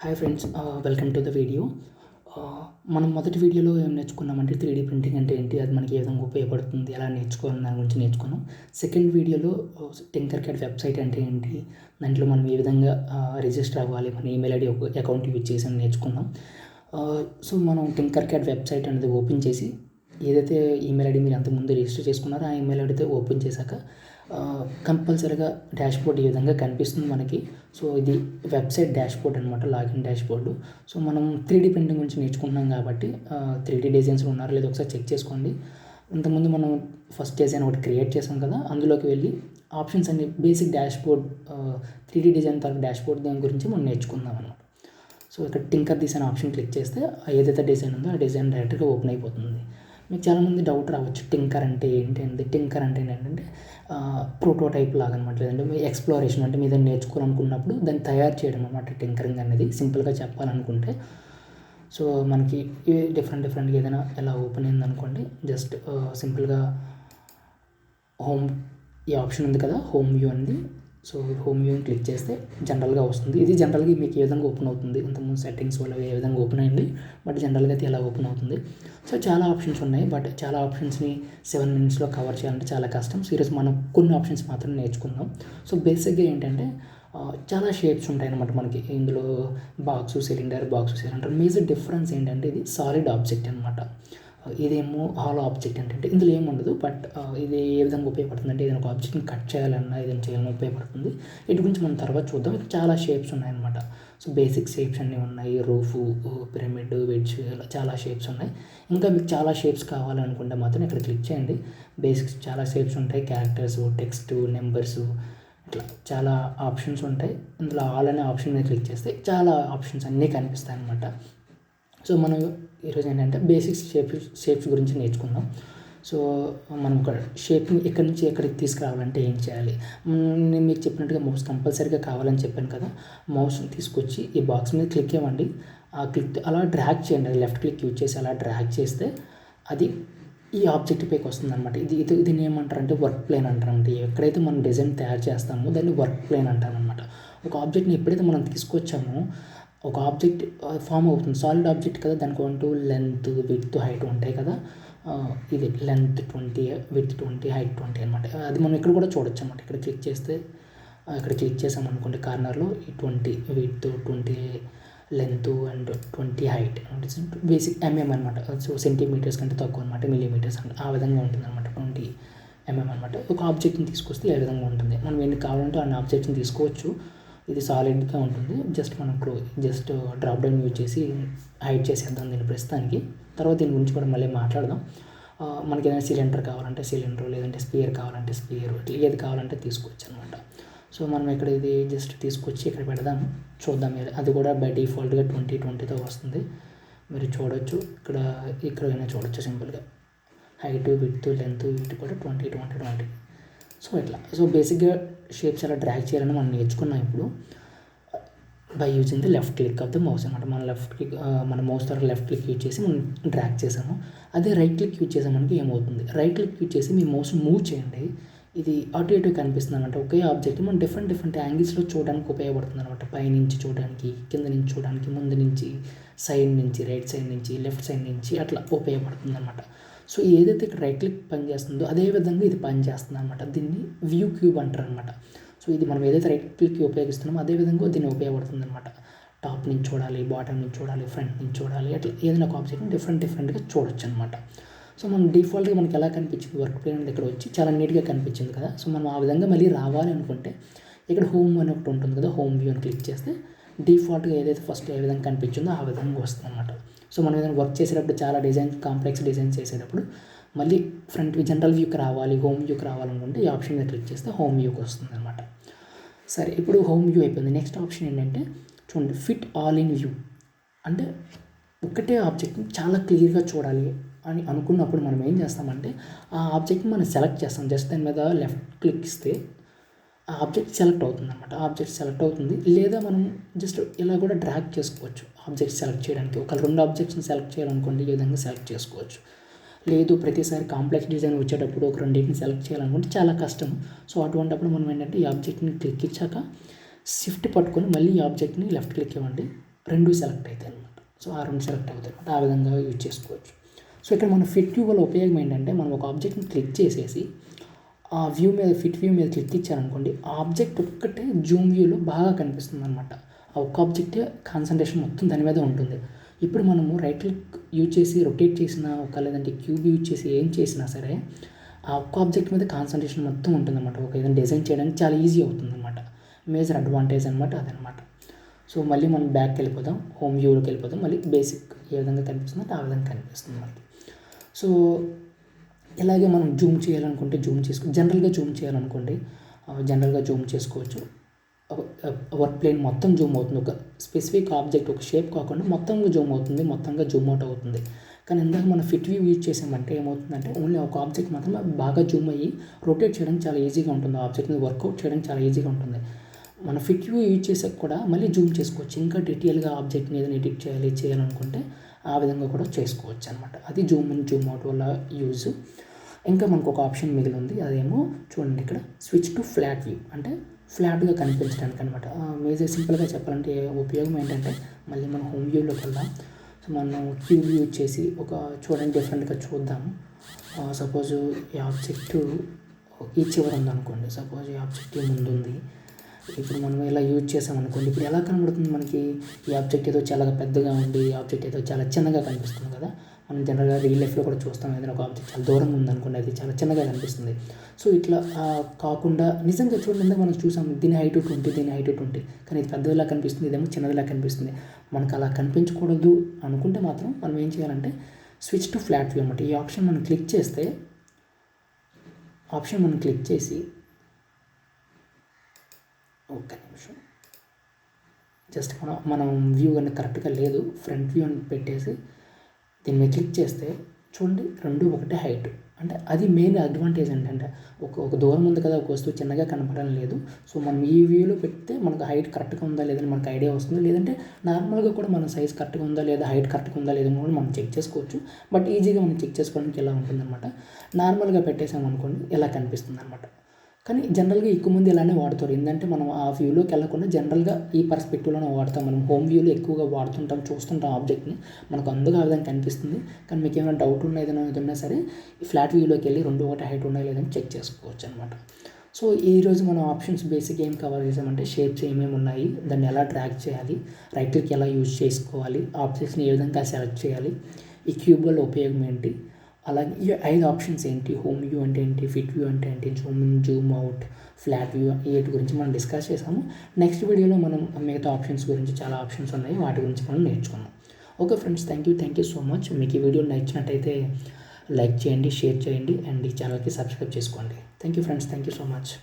Hi friends, welcome to the video. మనం మొదటి వీడియోలో ఏం నేర్చుకున్నామంటే 3D ప్రింటింగ్ అంటే ఏంటి, అది మనకి ఏ విధంగా ఉపయోగపడుతుంది, ఎలా నేర్చుకోవాలని దాని గురించి నేర్చుకున్నాం. సెకండ్ వీడియోలో టింకర్కాడ్ వెబ్సైట్ అంటే ఏంటి, దాంట్లో మనం ఏ విధంగా రిజిస్టర్ అవ్వాలి, మన ఈమెయిల్ ఐడి అకౌంట్ యూజ్ చేసి నేర్చుకున్నాం. సో మనం టింకర్కాడ్ వెబ్సైట్ అనేది ఓపెన్ చేసి ఏదైతే ఈమెయిల్ ఐడి మీరు అంతకుముందు రిజిస్టర్ చేసుకున్నారో ఆ ఈమెయిల్ ఐడితో ఓపెన్ చేశాక కంపల్సరీగా డాష్బోర్డ్ ఈ విధంగా కనిపిస్తుంది మనకి. సో ఇది వెబ్సైట్ డాష్బోర్డ్ అనమాట, లాగిన్ డాష్బోర్డు. సో మనం 3D ప్రింటింగ్ గురించి నేర్చుకుంటున్నాం కాబట్టి 3D డిజైన్స్ ఉన్నారో లేదో ఒకసారి చెక్ చేసుకోండి. ఇంతకుముందు మనం ఫస్ట్ డిజైన్ ఒకటి క్రియేట్ చేసాం కదా, అందులోకి వెళ్ళి ఆప్షన్స్ అన్ని బేసిక్ డాష్బోర్డ్ 3D డిజైన్ తర్వాత డాష్బోర్డ్ దాని గురించి మనం నేర్చుకుందాం అనమాట. సో ఇక్కడ టింకర్ డిజైన్ ఆప్షన్ క్లిక్ చేస్తే ఏదైతే డిజైన్ ఉందో ఆ డిజైన్ డైరెక్ట్గా ఓపెన్ అయిపోతుంది. మీకు చాలామంది డౌట్ రావచ్చు, టింకర్ అంటే ఏంటంటే, టింకర్ అంటే ఏంటంటే ప్రోటోటైప్ లాగా అనమాట, లేదంటే మీ ఎక్స్ప్లోరేషన్ అంటే మీద నేర్చుకోవాలనుకున్నప్పుడు దాన్ని తయారు చేయడం అనమాట టింకరింగ్ అనేది, సింపుల్గా చెప్పాలనుకుంటే. సో మనకి డిఫరెంట్గా ఏదైనా ఎలా ఓపెన్ అయింది అనుకోండి, జస్ట్ సింపుల్గా హోమ్ ఈ ఆప్షన్ ఉంది కదా, హోమ్ వ్యూ అనేది. సో హోమ్ వ్యూని క్లిక్ చేస్తే జనరల్గా వస్తుంది. ఇది జనరల్గా మీకు ఏ విధంగా ఓపెన్ అవుతుంది, ఇంతకుముందు సెట్టింగ్స్ వల్ల ఏ విధంగా ఓపెన్ అయింది, బట్ జనరల్గా అయితే ఎలా ఓపెన్ అవుతుంది. సో చాలా ఆప్షన్స్ ఉన్నాయి, బట్ చాలా ఆప్షన్స్ని 7 మినిట్స్లో కవర్ చేయాలంటే చాలా కష్టం. సో ఈరోజు మనం కొన్ని ఆప్షన్స్ మాత్రం నేర్చుకుందాం. సో బేసిక్గా ఏంటంటే చాలా షేప్స్ ఉంటాయి అన్నమాట మనకి ఇందులో. Box cylinder. మేజర్ డిఫరెన్స్ ఏంటంటే ఇది సాలిడ్ ఆబ్జెక్ట్ అనమాట, ఇదేమో హాలో ఆబ్జెక్ట్. అంటే ఇందులో ఏమి ఉండదు, బట్ ఇది ఏ విధంగా ఉపయోగపడుతుంది అంటే ఏదైనా ఒక ఆబ్జెక్ట్ని కట్ చేయాలన్నా ఏదైనా చేయాలన్నా ఉపయోగపడుతుంది. వీటి గురించి మనం తర్వాత చూద్దాం. ఇక్కడ చాలా షేప్స్ ఉన్నాయన్నమాట. సో బేసిక్ షేప్స్ అన్నీ ఉన్నాయి, రూఫు, పిరమిడ్, వెడ్జ్, ఇలా చాలా షేప్స్ ఉన్నాయి. ఇంకా మీకు చాలా షేప్స్ కావాలనుకుంటే మాత్రం ఇక్కడ క్లిక్ చేయండి. బేసిక్స్ చాలా షేప్స్ ఉంటాయి, క్యారెక్టర్స్, టెక్స్ట్, నెంబర్స్, ఇట్లా చాలా ఆప్షన్స్ ఉంటాయి. ఇందులో ఆల్ అనే ఆప్షన్ మీద క్లిక్ చేస్తే చాలా ఆప్షన్స్ అన్నీ కనిపిస్తాయి అన్నమాట. సో మనం ఈరోజు ఏంటంటే బేసిక్స్ షేప్స్ గురించి నేర్చుకుందాం. సో మనం ఒక షేప్ని ఎక్కడి నుంచి ఎక్కడికి తీసుకురావాలంటే ఏం చేయాలి. నేను మీకు చెప్పినట్టుగా మౌస్ కంపల్సరీగా కావాలని చెప్పాను కదా, మౌస్ని తీసుకొచ్చి ఈ బాక్స్ మీద క్లిక్ ఇవ్వండి. ఆ క్లిక్ అలా డ్రాగ్ చేయండి, అది లెఫ్ట్ క్లిక్ యూజ్ చేసి అలా డ్రాగ్ చేస్తే అది ఈ ఆబ్జెక్ట్ పైకి వస్తుంది అనమాట. దీన్ని ఏమంటారంటే వర్క్ ప్లేన్ అంటారంటే, ఎక్కడైతే మనం డిజైన్ తయారు చేస్తామో దాన్ని వర్క్ ప్లేన్ అంటారనమాట. ఒక ఆబ్జెక్ట్ని ఎప్పుడైతే మనం తీసుకొచ్చామో ఒక ఆబ్జెక్ట్ ఫామ్ అవుతుంది, సాలిడ్ ఆబ్జెక్ట్ కదా, దానికి అంటూ లెంత్, విడ్త్, హైట్ ఉంటాయి కదా. ఇది లెంత్ 20, విడ్త్ 20, హైట్ 20 అనమాట. అది మనం ఇక్కడ కూడా చూడొచ్చు అనమాట. ఇక్కడ క్లిక్ చేస్తే ఇక్కడ క్లిక్ చేసామనుకోండి కార్నర్లో ఈ 20 width, 20 length and 20 height, basic అనమాట. సో సెంటీమీటర్స్ కంటే తక్కువ అనమాట, మిల్లీమీటర్స్ అంటే ఆ విధంగా ఉంటుంది అనమాట. 20 అనమాట. ఒక ఆబ్జెక్ట్ని తీసుకొస్తే ఏ విధంగా ఉంటుంది, మనం ఎన్ని కావాలంటే అన్ని ఆబ్జెక్ట్ని తీసుకోవచ్చు. ఇది సాలిడ్గా ఉంటుంది. మనం జస్ట్ డ్రాప్ డౌన్ యూజ్ చేసి హైడ్ చేసేద్దాం దీన్ని ప్రస్తుతానికి. తర్వాత దీని గురించి కూడా మళ్ళీ మాట్లాడదాం. మనకి ఏదైనా సిలిండర్ కావాలంటే సిలిండర్, లేదంటే స్పియర్ కావాలంటే స్పియర్, ఇట్లా ఏది కావాలంటే తీసుకోవచ్చు అనమాట. సో మనం ఇక్కడ ఇది జస్ట్ తీసుకొచ్చి ఇక్కడ పెడదాం, చూద్దాం. అది కూడా బై డిఫాల్ట్గా 2020తో వస్తుంది, మీరు చూడొచ్చు. ఇక్కడైనా చూడొచ్చు సింపుల్గా. హైట్, విడ్త్, లెంత్ వీటి కూడా 20. సో ఇట్లా. సో బేసిక్గా షేప్స్ ఎలా డ్రాగ్ చేయాలని మనం నేర్చుకున్నాం ఇప్పుడు, by using the left click of the mouse అనమాట. మన మౌస్ ద్వారా లెఫ్ట్ క్లిక్ యూజ్ చేసి మనం డ్రాగ్ చేసాము. అదే రైట్ క్లిక్ యూజ్ చేసామనుకో ఏమవుతుంది, రైట్ క్లిక్ యూజ్ చేసి మీ మౌస్ మూవ్ చేయండి, ఇది అటు ఇటు కనిపిస్తుంది అనమాట. ఒకే ఆబ్జెక్ట్ మనం డిఫరెంట్ యాంగిల్స్లో చూడడానికి ఉపయోగపడుతుంది అనమాట. పైనుంచి చూడడానికి, కింద నుంచి చూడడానికి, ముందు నుంచి, సైడ్ నుంచి, రైట్ సైడ్ నుంచి, లెఫ్ట్ సైడ్ నుంచి అట్లా ఉపయోగపడుతుంది అనమాట. సో ఏదైతే ఇక్కడ రైట్ క్లిక్ పనిచేస్తుందో అదేవిధంగా ఇది పనిచేస్తుంది అనమాట. దీన్ని వ్యూ క్యూబ్ అంటారు అనమాట. సో ఇది మనం ఏదైతే రైట్ క్లిక్ ఉపయోగిస్తున్నామో అదేవిధంగా దీన్ని ఉపయోగపడుతుంది అనమాట. టాప్ నుంచి చూడాలి, బాటమ్ నుంచి చూడాలి, ఫ్రంట్ నుంచి చూడాలి, అట్లా ఏదైనా ఒక ఆబ్జెక్ట్ని డిఫరెంట్గా చూడొచ్చు అనమాట. సో మనం డిఫాల్ట్గా మనకి ఎలా కనిపించింది, వర్క్ ప్లేన్ అనేది ఇక్కడ వచ్చి చాలా నీట్గా కనిపించింది కదా. సో మనం ఆ విధంగా మళ్ళీ రావాలి అనుకుంటే ఇక్కడ హోమ్ అని ఒకటి ఉంటుంది కదా, హోమ్ వ్యూ అని క్లిక్ చేస్తే డిఫాల్ట్గా ఏదైతే ఫస్ట్ ఏ విధంగా కనిపించిందో ఆ విధంగా వస్తుంది అనమాట. సో మనం ఏదైనా వర్క్ చేసేటప్పుడు చాలా కాంప్లెక్స్ డిజైన్ చేసేటప్పుడు మళ్ళీ ఫ్రంట్ జనరల్ వ్యూకి రావాలి, హోమ్ వ్యూకి రావాలనుకుంటే ఈ ఆప్షన్ మీద క్లిక్ చేస్తే హోమ్ వ్యూకి వస్తుంది అనమాట. సరే, ఇప్పుడు హోమ్ వ్యూ అయిపోయింది. నెక్స్ట్ ఆప్షన్ ఏంటంటే చూడండి, ఫిట్ ఆల్ ఇన్ వ్యూ. అంటే ఒకటే ఆబ్జెక్ట్ని చాలా క్లియర్గా చూడాలి అని అనుకున్నప్పుడు మనం ఏం చేస్తామంటే ఆ ఆబ్జెక్ట్ని మనం సెలెక్ట్ చేస్తాం. జస్ట్ దాని మీద లెఫ్ట్ క్లిక్ ఇస్తే ఆ ఆబ్జెక్ట్ సెలెక్ట్ అవుతుంది అనమాట. ఆబ్జెక్ట్ సెలెక్ట్ అవుతుంది, లేదా మనం జస్ట్ ఇలా కూడా డ్రాగ్ చేసుకోవచ్చు ఆబ్జెక్ట్ సెలెక్ట్ చేయడానికి. ఒక 2 ఆబ్జెక్ట్స్ని సెలెక్ట్ చేయాలనుకోండి ఈ విధంగా సెలెక్ట్ చేసుకోవచ్చు. లేదు ప్రతిసారి కాంప్లెక్స్ డిజైన్ వచ్చేటప్పుడు ఒక 2 సెలెక్ట్ చేయాలనుకుంటే చాలా కష్టం. సో అటువంటిప్పుడు మనం ఏంటంటే ఈ ఆబ్జెక్ట్ని క్లిక్ ఇచ్చాక షిఫ్ట్ పట్టుకొని మళ్ళీ ఈ ఆబ్జెక్ట్ని లెఫ్ట్ క్లిక్ ఇవ్వండి. 2 సెలెక్ట్ అవుతాయి అనమాట. సో ఆ 2 సెలెక్ట్ అవుతాయి అనమాట. ఆ విధంగా యూజ్ చేసుకోవచ్చు. సో ఇక్కడ మన ఫిట్ వ్యూ వల్ల ఉపయోగం ఏంటంటే మనం ఒక ఆబ్జెక్ట్ని క్లిక్ చేసేసి ఆ వ్యూ మీద ఫిట్ వ్యూ మీద క్లిక్ ఇచ్చారనుకోండి, ఆ ఆబ్జెక్ట్ ఒక్కటే జూమ్ వ్యూలో బాగా కనిపిస్తుంది అనమాట. ఆ ఒక్క ఆబ్జెక్టే కాన్సన్ట్రేషన్ మొత్తం దాని మీద ఉంటుంది. ఇప్పుడు మనము రైట్ క్లిక్ యూజ్ చేసి రొటేట్ చేసిన లేదంటే క్యూబ్ యూజ్ చేసి ఏం చేసినా సరే ఆ ఒక్క ఆబ్జెక్ట్ మీద కాన్సన్ట్రేషన్ మొత్తం ఉంటుందన్నమాట. ఒక ఏదైనా డిజైన్ చేయడానికి చాలా ఈజీ అవుతుందన్నమాట. మేజర్ అడ్వాంటేజ్ అనమాట అదనమాట. సో మళ్ళీ మనం బ్యాక్కి వెళ్ళిపోదాం, హోమ్ వ్యూలోకి వెళ్ళిపోదాం. మళ్ళీ బేసిక్ ఏ విధంగా కనిపిస్తుందో ఆ విధంగా కనిపిస్తుంది మనకి. సో ఇలాగే మనం జూమ్ చేయాలనుకుంటే జనరల్గా జూమ్ చేయాలనుకోండి, జనరల్గా జూమ్ చేసుకోవచ్చు. వర్క్ ప్లేన్ మొత్తం జూమ్ అవుతుంది. ఒక స్పెసిఫిక్ ఆబ్జెక్ట్ ఒక షేప్ కాకుండా మొత్తంగా జూమ్ అవుతుంది, మొత్తంగా జూమ్ అవుట్ అవుతుంది. కానీ ఇందాక మనం ఫిట్ వ్యూ యూజ్ చేసామంటే ఏమవుతుందంటే ఓన్లీ ఒక ఆబ్జెక్ట్ మాత్రమే బాగా జూమ్ అయ్యి రొటేట్ చేయడానికి చాలా ఈజీగా ఉంటుంది. ఆ ఆబ్జెక్ట్ని వర్కౌట్ చేయడానికి చాలా ఈజీగా ఉంటుంది. మన ఫిట్ వ్యూ యూజ్ చేసాక కూడా మళ్ళీ జూమ్ చేసుకోవచ్చు. ఇంకా డీటెయిల్గా ఆబ్జెక్ట్ని ఏదైనా ఎడిట్ చేయాలనుకుంటే ఆ విధంగా కూడా చేసుకోవచ్చు అనమాట. అది జూమ్ ఇన్ జూమ్ అవుట్ వల్ల యూజ్. ఇంకా మనకు ఒక ఆప్షన్ మిగిలి ఉంది. అదేమో చూడండి ఇక్కడ స్విచ్ టు ఫ్లాట్ వ్యూ, అంటే ఫ్లాట్గా కనిపించడానికి అనమాట. మేజర్ సింపుల్గా చెప్పాలంటే ఉపయోగం ఏంటంటే మళ్ళీ మనం హోమ్ వ్యూలోకి వెళ్దాం. సో మనం క్యూబ్ యూజ్ చేసి చూడండి డిఫరెంట్గా చూద్దాము. సపోజ్ ఈ ఆబ్జెక్టు ఈ చివర ఉందనుకోండి, సపోజ్ ఈ ఆబ్జెక్ట్ ముందు ఉంది. ఇప్పుడు మనం ఇలా యూజ్ చేసామనుకోండి, ఇప్పుడు ఎలా కనబడుతుంది మనకి? ఈ ఆబ్జెక్ట్ ఏదో చాలా పెద్దగా ఉండి ఈ ఆబ్జెక్ట్ ఏదో చాలా చిన్నగా కనిపిస్తుంది కదా. మనం జనరల్గా రియల్ లైఫ్లో కూడా చూస్తాం, ఏదైనా ఒక ఆబ్జెక్ట్ చాలా దూరంగా ఉందనుకోండి, అది చాలా చిన్నగా కనిపిస్తుంది. సో ఇట్లా కాకుండా నిజంగా చూడండి, మనం చూసాం దీని హైట్ 20, దీని హైట్ 20, కానీ ఇది పెద్దదిలా కనిపిస్తుంది, ఇదేమో చిన్నదిలా కనిపిస్తుంది. మనకు అలా కనిపించకూడదు అనుకుంటే మాత్రం మనం ఏం చేయాలంటే స్విచ్ టు ఫ్లాట్ వ్యూ అనమాట. ఈ ఆప్షన్ మనం క్లిక్ చేసి ఒక్క నిమిషం జస్ట్ మనం వ్యూ అనేది కరెక్ట్గా లేదు, ఫ్రంట్ వ్యూ అని పెట్టేసి దీని మీద క్లిక్ చేస్తే చూడండి 2 ఒకటే హైట్. అంటే అది మెయిన్ అడ్వాంటేజ్ ఏంటంటే ఒక దూరం ఉంది కదా, ఒక వస్తువు చిన్నగా కనపడడం లేదు. సో మనం ఈ వ్యూలో పెడితే మనకు హైట్ కరెక్ట్గా ఉందా లేదని మనకు ఐడియా వస్తుంది. లేదంటే నార్మల్గా కూడా మన సైజ్ కరెక్ట్గా ఉందా లేదా, హైట్ కరెక్ట్గా ఉందా లేదని కూడా మనం చెక్ చేసుకోవచ్చు. బట్ ఈజీగా మనం చెక్ చేసుకోవడానికి ఎలా ఉంటుందన్నమాట, నార్మల్గా పెట్టేసామనుకోండి ఇలా కనిపిస్తుంది అనమాట. కానీ జనరల్గా ఎక్కువ మంది ఇలానే వాడతారు. ఏంటంటే మనం ఆ వ్యూలోకి వెళ్ళకుండా జనరల్గా ఈ పర్స్పెక్టివ్లోనే వాడతాం. మనం హోమ్ వ్యూలో ఎక్కువగా వాడుతుంటాం, చూస్తుంటాం ఆబ్జెక్ట్ని, మనకు అందుకు ఆ విధంగా కనిపిస్తుంది. కానీ మీకు ఏమైనా డౌట్ ఉన్నా ఏదైనా ఉన్నా సరే ఈ ఫ్లాట్ వ్యూలోకి వెళ్ళి 2 ఒకటి హైట్ ఉన్నాయో లేదని చెక్ చేసుకోవచ్చు అనమాట. సో ఈరోజు మనం ఆప్షన్స్ బేసిక్ ఏం కవర్ చేసామంటే షేప్స్ ఏమేమి ఉన్నాయి, దాన్ని ఎలా ట్రాక్ చేయాలి, రైట్ క్లిక్ ఎలా యూజ్ చేసుకోవాలి, ఆబ్జెక్ట్స్ని ఏ విధంగా సెలెక్ట్ చేయాలి, ఈ క్యూబ్ వల్ల ఉపయోగం ఏంటి, అలాగే ఈ 5 ఆప్షన్స్ ఏంటి, హోమ్ వ్యూ అంటే ఏంటి, ఫిట్ వ్యూ అంటే ఏంటి, Zoom in Zoom out, flat view, వీటి గురించి మనం డిస్కస్ చేసాము. నెక్స్ట్ వీడియోలో మనం మిగతా ఆప్షన్స్ గురించి, చాలా ఆప్షన్స్ ఉన్నాయి, వాటి గురించి మనం నేర్చుకున్నాం. Okay friends, thank you so much. మీకు ఈ వీడియో నచ్చినట్టయితే లైక్ చేయండి, షేర్ చేయండి, అండ్ ఈ ఛానల్కి సబ్స్క్రైబ్ చేసుకోండి. Thank you friends, thank you so much.